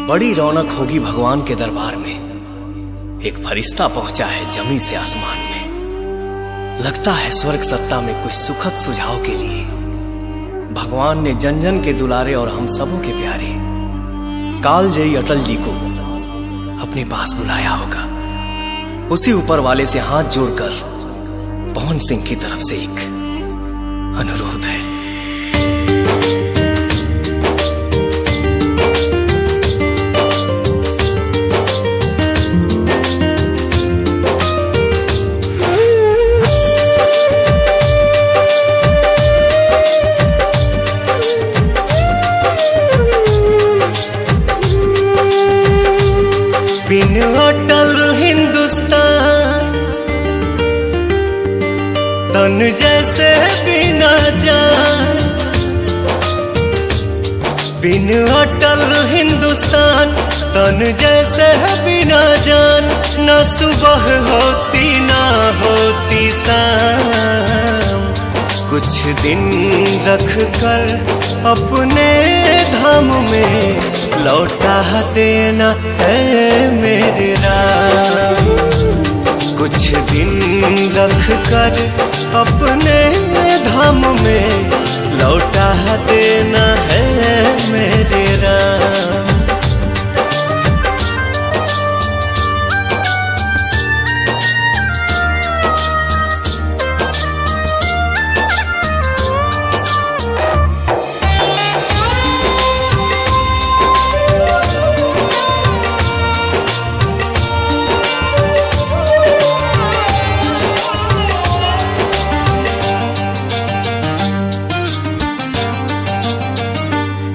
बड़ी रौनक होगी भगवान के दरबार में। एक फरिश्ता पहुंचा है जमीन से आसमान में। लगता है स्वर्ग सत्ता में कुछ सुखद सुझाव के लिए भगवान ने जन जन के दुलारे और हम सबों के प्यारे कालजयी अटल जी को अपने पास बुलाया होगा। उसी ऊपर वाले से हाथ जोड़कर पवन सिंह की तरफ से एक अनुरोध है। बिन अटल हिंदुस्तान तन जैसे बिना जान। बिन अटल हिंदुस्तान तन जैसे बिना जान। न सुबह होती ना होती शाम। कुछ दिन रख कर अपने धाम में लौटा देना है मेरे राम। कुछ दिन रख कर अपने धाम में लौटा देना है मेरे राम।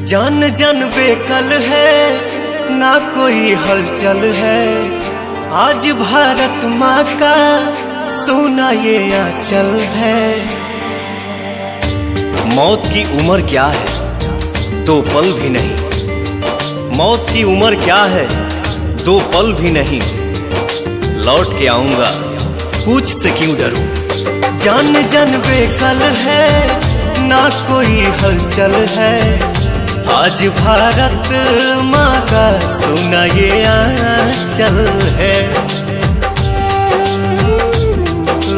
जान जन बेकल है ना कोई हलचल है। आज भारत माँ का सोना ये आंचल है। मौत की उम्र क्या है 2 पल भी नहीं। मौत की उम्र क्या है 2 पल भी नहीं। लौट के आऊंगा पूछ से क्यों डरूं। जान जन बेकल है ना कोई हलचल है। आज भारत माँ का सोना ये आंचल है।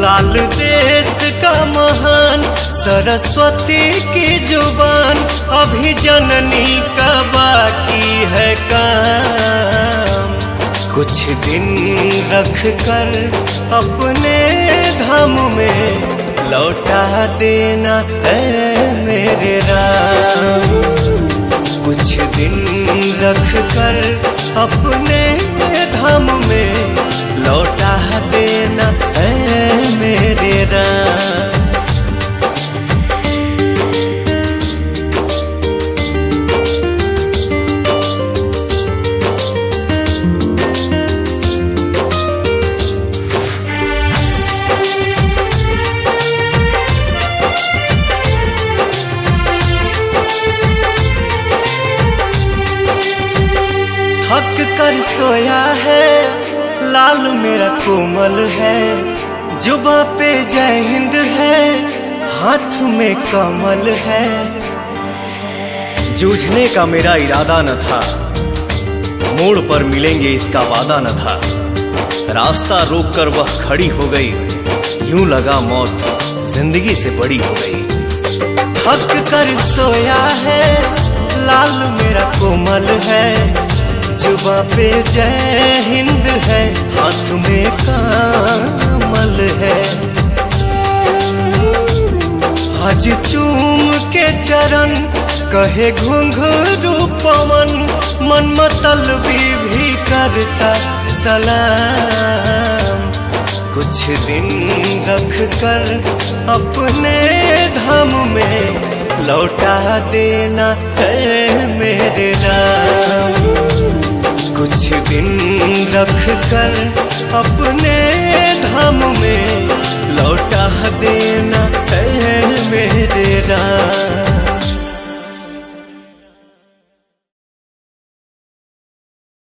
लाल देश का महान सरस्वती की जुबान। अभी जननी का बाकी है काम। कुछ दिन रख कर अपने धाम में लौटा देना है मेरे राम। कुछ दिन रख कर अपने धाम में लौटा देना है मेरे राम। थक कर सोया है लाल मेरा कोमल है। जुबां पे जय हिंद है हाथ में कमल है। जूझने का मेरा इरादा न था। मोड़ पर मिलेंगे इसका वादा न था। रास्ता रोक कर वह खड़ी हो गई। यूं लगा मौत जिंदगी से बड़ी हो गई। थक कर सोया है लाल मेरा कोमल है। जुबां पे जय हिंद है हाथ में कमल है। आज चूम के चरण कहे घुंघरू पवन। मन मतलबी भी करता सलाम। कुछ दिन रख कर अपने धाम में लौटा देना है मेरे राम। कुछ दिन रख कर अपने धाम में लौटा देना है मेरे राम।